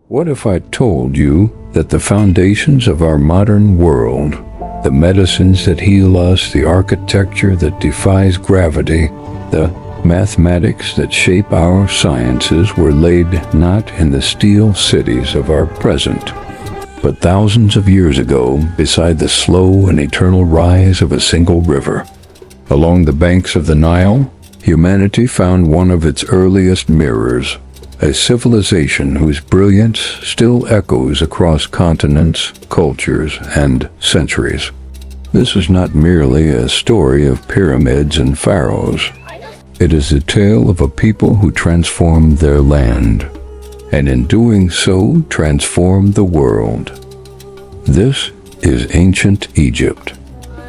What if I told you that the foundations of our modern world, the medicines that heal us, the architecture that defies gravity, the mathematics that shape our sciences were laid not in the steel cities of our present, but thousands of years ago beside the slow and eternal rise of a single river? Along the banks of the Nile, humanity found one of its earliest mirrors, a civilization whose brilliance still echoes across continents, cultures, and centuries. This is not merely a story of pyramids and pharaohs. It is the tale of a people who transformed their land, and in doing so transformed the world. This is ancient Egypt,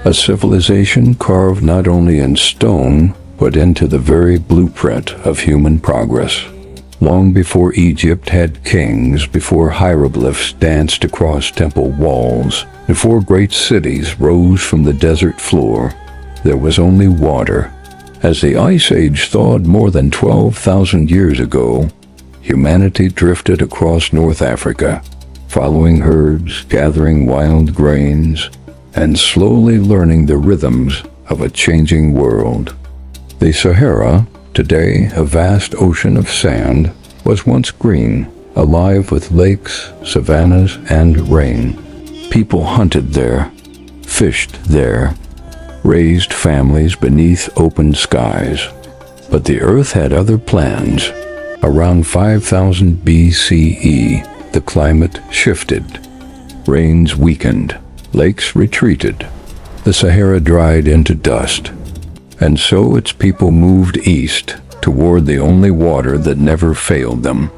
a civilization carved not only in stone, but into the very blueprint of human progress. Long before Egypt had kings, before hieroglyphs danced across temple walls, before great cities rose from the desert floor, there was only water. As the Ice Age thawed more than 12,000 years ago, humanity drifted across North Africa, following herds, gathering wild grains, and slowly learning the rhythms of a changing world. The Sahara, today a vast ocean of sand, was once green, alive with lakes, savannas, and rain. People hunted there, fished there, raised families beneath open skies. But the earth had other plans. Around 5000 BCE, the climate shifted. Rains weakened, lakes retreated, the Sahara dried into dust. And so its people moved east, toward the only water that never failed them,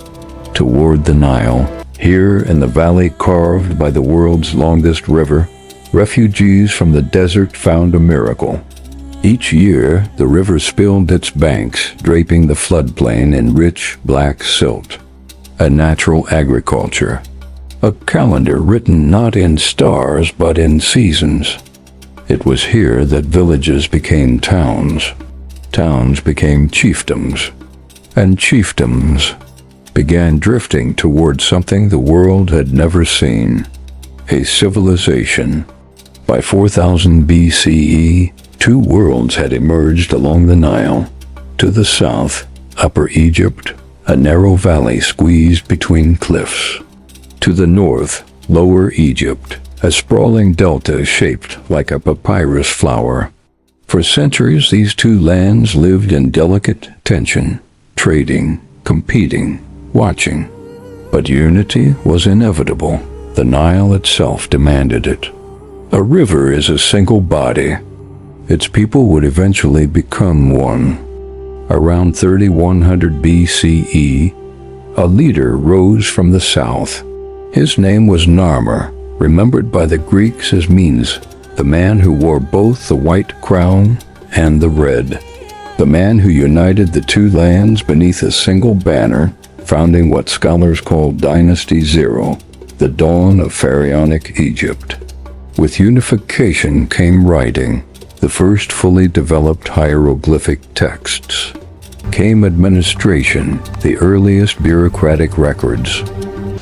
toward the Nile. Here in the valley carved by the world's longest river, refugees from the desert found a miracle. Each year, the river spilled its banks, draping the floodplain in rich black silt. A natural agriculture, a calendar written not in stars but in seasons. It was here that villages became towns, towns became chiefdoms, and chiefdoms began drifting toward something the world had never seen, a civilization. By 4000 BCE, two worlds had emerged along the Nile. To the south, Upper Egypt, a narrow valley squeezed between cliffs. To the north, Lower Egypt, a sprawling delta shaped like a papyrus flower. For centuries, these two lands lived in delicate tension, trading, competing, watching. But unity was inevitable. The Nile itself demanded it. A river is a single body. Its people would eventually become one. Around 3100 BCE, a leader rose from the south. His name was Narmer, remembered by the Greeks as Menes, the man who wore both the white crown and the red, the man who united the two lands beneath a single banner, founding what scholars call Dynasty Zero, the dawn of pharaonic Egypt. With unification came writing, the first fully developed hieroglyphic texts. Came administration, the earliest bureaucratic records.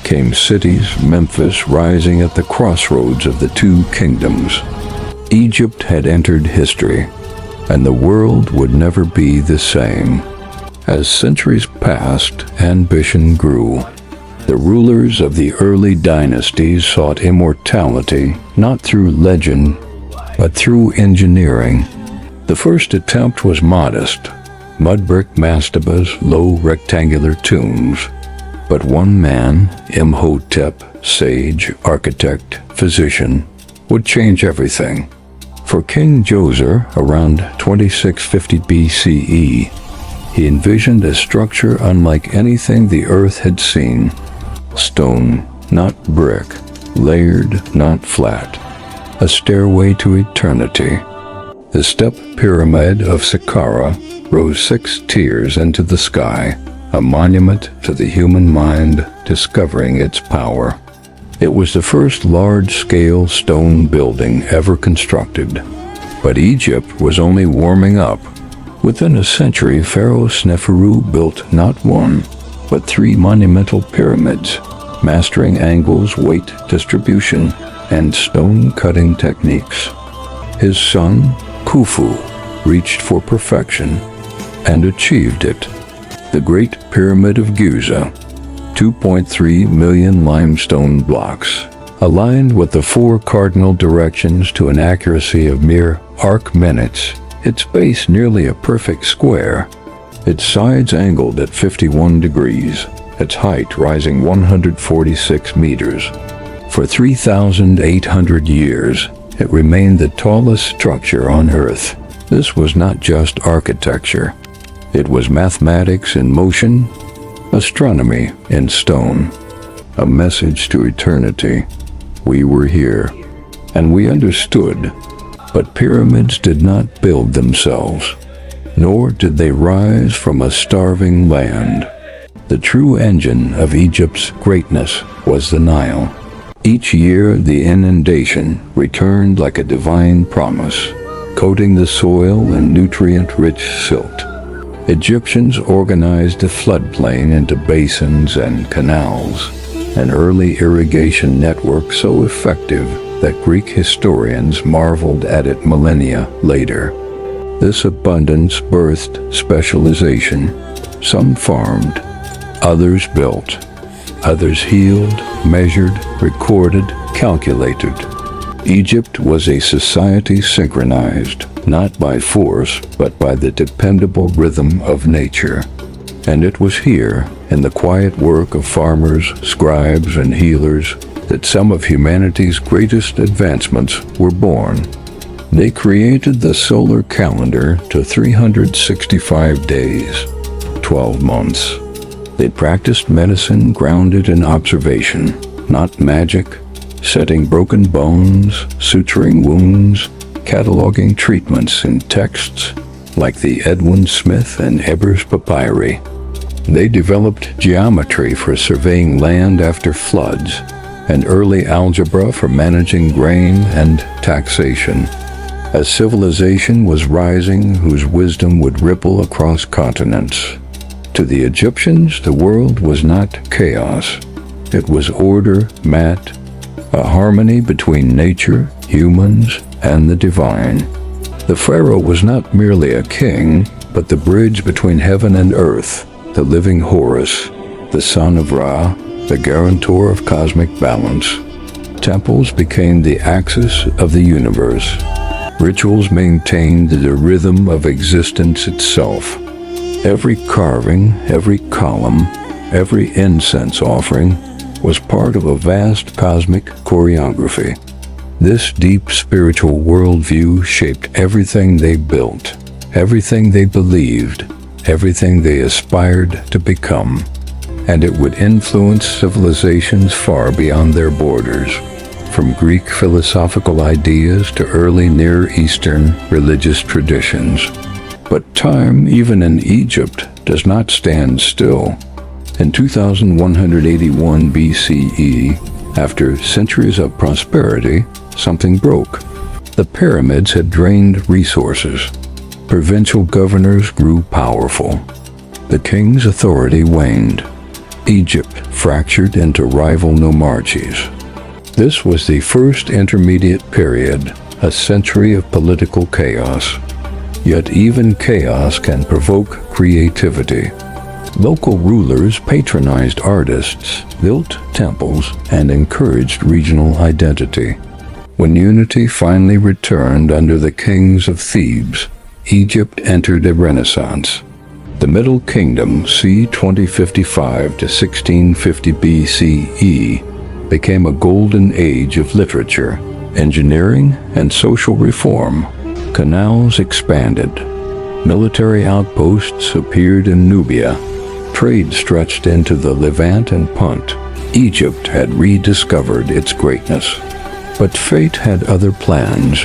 Came cities, Memphis rising at the crossroads of the two kingdoms. Egypt had entered history, and the world would never be the same. As centuries passed, ambition grew. The rulers of the early dynasties sought immortality not through legend, but through engineering. The first attempt was modest, mud brick mastabas, low rectangular tombs. But one man, Imhotep, sage, architect, physician, would change everything. For King Djoser, around 2650 BCE, he envisioned a structure unlike anything the earth had seen. Stone, not brick, layered, not flat. A stairway to eternity. The step pyramid of Saqqara rose 6 tiers into the sky, a monument to the human mind discovering its power. It was the first large-scale stone building ever constructed. But Egypt was only warming up. Within a century, Pharaoh Sneferu built not one, but 3 monumental pyramids, mastering angles, weight distribution, and stone cutting techniques. His son, Khufu, reached for perfection and achieved it. The Great Pyramid of Giza, 2.3 million limestone blocks, aligned with the four cardinal directions to an accuracy of mere arc minutes, its base nearly a perfect square, its sides angled at 51 degrees, its height rising 146 meters. For 3,800 years, it remained the tallest structure on Earth. This was not just architecture. It was mathematics in motion, astronomy in stone, a message to eternity. We were here, and we understood. But pyramids did not build themselves, nor did they rise from a starving land. The true engine of Egypt's greatness was the Nile. Each year, the inundation returned like a divine promise, coating the soil in nutrient-rich silt. Egyptians organized the floodplain into basins and canals, an early irrigation network so effective that Greek historians marveled at it millennia later. This abundance birthed specialization. Some farmed, others built, others healed, measured, recorded, calculated. Egypt was a society synchronized, not by force, but by the dependable rhythm of nature. And it was here, in the quiet work of farmers, scribes, and healers, that some of humanity's greatest advancements were born. They created the solar calendar to 365 days, 12 months. They practiced medicine grounded in observation, not magic, setting broken bones, suturing wounds, cataloging treatments in texts like the Edwin Smith and Ebers papyri. They developed geometry for surveying land after floods, and early algebra for managing grain and taxation. A civilization was rising whose wisdom would ripple across continents. To the Egyptians, the world was not chaos. It was order met, a harmony between nature, humans, and the divine. The pharaoh was not merely a king, but the bridge between heaven and earth, the living Horus, the son of Ra, the guarantor of cosmic balance. Temples became the axis of the universe. Rituals maintained the rhythm of existence itself. Every carving, every column, every incense offering was part of a vast cosmic choreography. This deep spiritual worldview shaped everything they built, everything they believed, everything they aspired to become. And it would influence civilizations far beyond their borders, from Greek philosophical ideas to early Near Eastern religious traditions. But time, even in Egypt, does not stand still. In 2181 BCE, after centuries of prosperity, something broke. The pyramids had drained resources. Provincial governors grew powerful. The king's authority waned. Egypt fractured into rival nomarchies. This was the first intermediate period, a century of political chaos. Yet even chaos can provoke creativity. Local rulers patronized artists, built temples, and encouraged regional identity. When unity finally returned under the kings of Thebes, Egypt entered a renaissance. The Middle Kingdom, c. 2055 to 1650 BCE, became a golden age of literature, engineering, and social reform. Canals expanded. Military outposts appeared in Nubia. Trade stretched into the Levant and Punt. Egypt had rediscovered its greatness. But fate had other plans.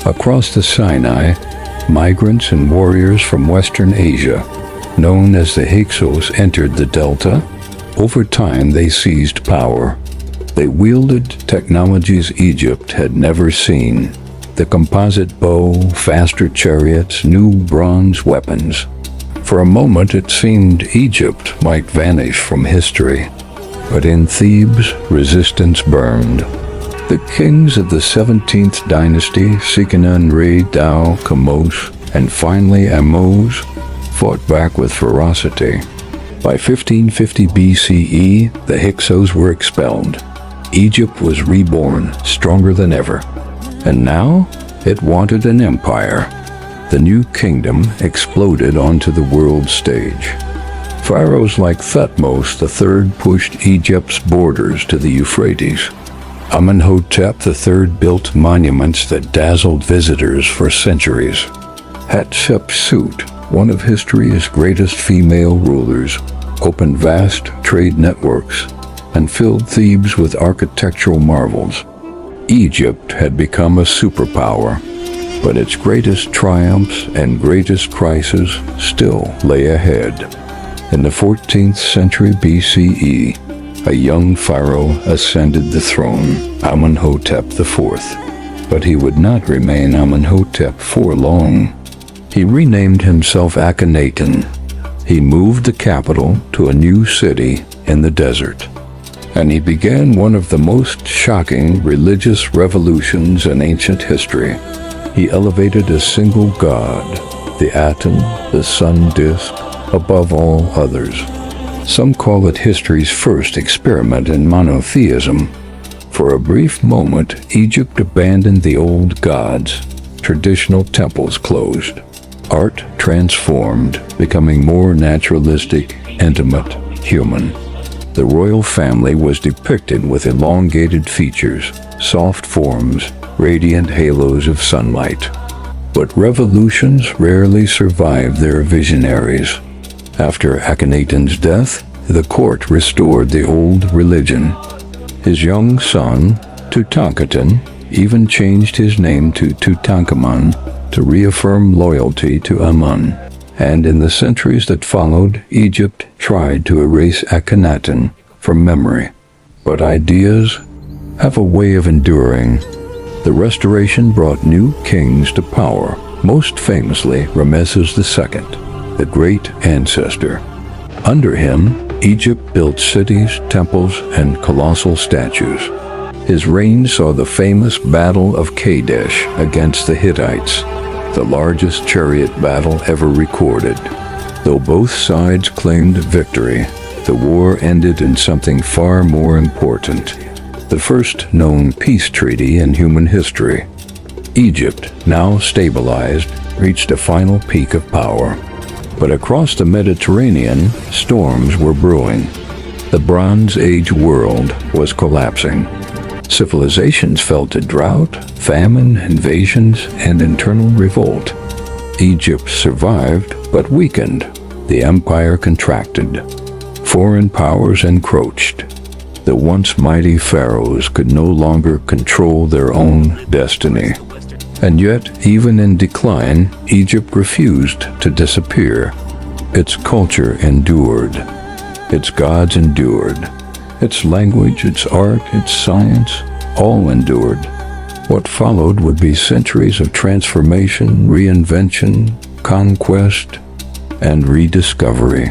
Across the Sinai, migrants and warriors from Western Asia, known as the Hyksos, entered the Delta. Over time, they seized power. They wielded technologies Egypt had never seen: the composite bow, faster chariots, new bronze weapons. For a moment, it seemed Egypt might vanish from history. But in Thebes, resistance burned. The kings of the 17th dynasty, Seqenenre, Dao, Kamos, and finally Ahmose, fought back with ferocity. By 1550 BCE, the Hyksos were expelled. Egypt was reborn, stronger than ever. And now, it wanted an empire. The new kingdom exploded onto the world stage. Pharaohs like Thutmose III pushed Egypt's borders to the Euphrates. Amenhotep III built monuments that dazzled visitors for centuries. Hatshepsut, one of history's greatest female rulers, opened vast trade networks and filled Thebes with architectural marvels. Egypt had become a superpower, but its greatest triumphs and greatest crises still lay ahead. In the 14th century BCE, a young pharaoh ascended the throne, Amenhotep IV. But he would not remain Amenhotep for long. He renamed himself Akhenaten. He moved the capital to a new city in the desert. And he began one of the most shocking religious revolutions in ancient history. He elevated a single god, the Aten, the sun disk, above all others. Some call it history's first experiment in monotheism. For a brief moment, Egypt abandoned the old gods. Traditional temples closed. Art transformed, becoming more naturalistic, intimate, human. The royal family was depicted with elongated features, soft forms, radiant halos of sunlight. But revolutions rarely survive their visionaries. After Akhenaten's death, the court restored the old religion. His young son, Tutankhaten, even changed his name to Tutankhamun to reaffirm loyalty to Amun. And in the centuries that followed, Egypt tried to erase Akhenaten from memory. But ideas have a way of enduring. The restoration brought new kings to power, most famously Ramesses II, the great ancestor. Under him, Egypt built cities, temples, and colossal statues. His reign saw the famous Battle of Kadesh against the Hittites, the largest chariot battle ever recorded. Though both sides claimed victory, the war ended in something far more important: the first known peace treaty in human history. Egypt, now stabilized, reached a final peak of power. But across the Mediterranean, storms were brewing. The Bronze Age world was collapsing. Civilizations fell to drought, famine, invasions, and internal revolt. Egypt survived, but weakened. The empire contracted. Foreign powers encroached. The once mighty pharaohs could no longer control their own destiny. And yet, even in decline, Egypt refused to disappear. Its culture endured. Its gods endured. Its language, its art, its science, all endured. What followed would be centuries of transformation, reinvention, conquest, and rediscovery.